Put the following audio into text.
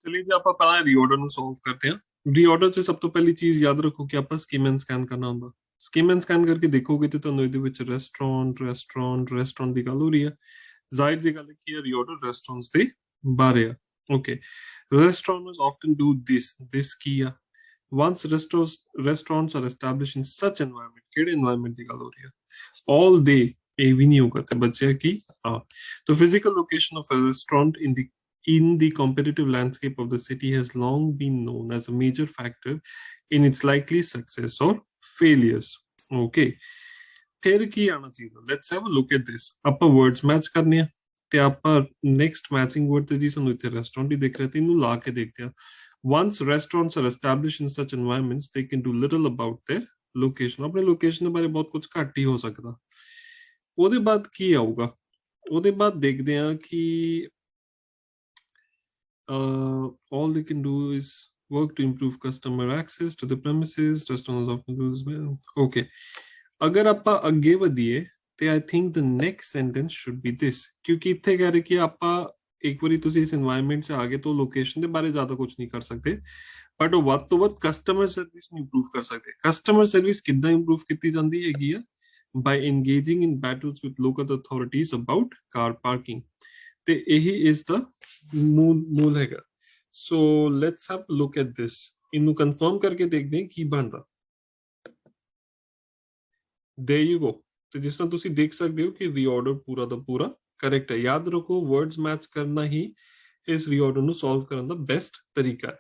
चलिए जी, ਆਪਾਂ ਪਹਿਲਾਂ ਰੀਆਰਡਰ ਨੂੰ ਸੋਲਵ ਕਰਦੇ ਹਾਂ। ਰੀਆਰਡਰ 'ਚ ਸਭ ਤੋਂ ਪਹਿਲੀ ਚੀਜ਼ ਯਾਦ ਰੱਖੋ ਕਿ ਆਪਾਂ ਸਕੀਮ ਐਂਡ ਸਕੈਨ ਕਰਨਾ ਹੁੰਦਾ। ਸਕੀਮ ਐਂਡ ਸਕੈਨ ਕਰਕੇ ਦੇਖੋਗੇ ਤੇ ਤੁਹਾਨੂੰ ਇਹਦੇ ਵਿੱਚ ਰੈਸਟੋਰੈਂਟ ਦੀ ਗੱਲ ਹੋ ਰਹੀ ਹੈ। ਜ਼ਾਹਿਰ ਜੀ ਗੱਲ ਹੈ ਕਿ ਇਹ ਰੀਆਰਡਰ ਰੈਸਟੋਰੈਂਟਸ ਦੇ ਬਾਰੇ ਆ। Okay, restaurants often do this ਕੀ ਆ। once restaurants are established in such environment, ਕਿਹੜੇ environment ਦੀ ਗੱਲ ਹੋ ਰਹੀ ਹੈ? all day ਇਹ ਵੀ ਨਹੀਂ ਹੋਗਾ ਤੇ ਬਚਿਆ ਕੀ ਆ। तो physical location of a restaurant in the competitive landscape of the city has long been known as a major factor in its likely success or failures. Okay, फिर की आना चाहिए। Let's have a look at this. ਆਪਾਂ words match ਕਰਨੇ ਆ ਤੇ ਆਪਾਂ next matching word ਤੇ ਜੀ ਸਾਨੂੰ ਇੱਥੇ restaurant ਹੀ ਦਿਖ ਰਿਹਾ ਤੇ ਇਹਨੂੰ ਲਾ ਕੇ ਦੇਖਦੇ ਆ। Once restaurants are established in such environments, they can do little about their location. ਆਪਣੇ location ਦੇ ਬਾਰੇ ਬਹੁਤ ਕੁਝ ਘੱਟ ਹੀ ਹੋ ਸਕਦਾ। ਉਹਦੇ ਬਾਅਦ ਕੀ ਆਊਗਾ? ਉਹਦੇ ਬਾਅਦ ਦੇਖਦੇ ਆ ਕਿ all they can do is work to improve customer access to the premises. Restaurants often do this well. Okay, ਅਗਰ ਆਪਾਂ ਅੱਗੇ ਵਧੀਏ ਤੇ I think the next sentence should be this, ਕਿਉਂਕਿ ਇੱਥੇ ਕਹਿ ਰਹੇ ਕਿ ਆਪਾਂ ਇੱਕ ਵਾਰੀ ਤੁਸੀਂ ਇਸ এনवायरमेंट 'ਚ ਆ ਗਏ ਤਾਂ ਲੋਕੇਸ਼ਨ ਦੇ ਬਾਰੇ ਜ਼ਿਆਦਾ ਕੁਝ ਨਹੀਂ ਕਰ ਸਕਦੇ, ਬਟ ਉਹ ਵੱਧ ਤੋਂ ਵੱਧ ਕਸਟਮਰ ਸਰਵਿਸ ਨੂੰ ਇੰਪਰੂਵ ਕਰ ਸਕਦੇ। ਕਸਟਮਰ ਸਰਵਿਸ ਕਿੱਦਾਂ ਇੰਪਰੂਵ ਕੀਤੀ ਜਾਂਦੀ ਹੈਗੀ ਆ? by engaging in battles with local authorities about car parking. ਤੇ ਇਹੀ is the ਮੂਲ ਹੈਗਾ। so let's have a look at this. ਇਹਨੂੰ ਕਨਫਰਮ ਕਰਕੇ ਦੇਖਦੇ ਹਾਂ ਕੀ ਬਣਦਾ। there you go. ਤੇ ਜਿਸ ਤਰ੍ਹਾਂ ਤੁਸੀਂ ਦੇਖ ਸਕਦੇ ਹੋ ਕਿ ਰੀਆਰਡਰ ਪੂਰਾ ਦਾ ਪੂਰਾ ਕਰੈਕਟ ਹੈ। ਯਾਦ ਰੱਖੋ ਵਰਡਸ ਮੈਚ ਕਰਨਾ ਹੀ ਇਸ ਰੀਆਰਡਰ ਨੂੰ ਸੋਲਵ ਕਰਨ ਦਾ ਬੈਸਟ ਤਰੀਕਾ ਹੈ।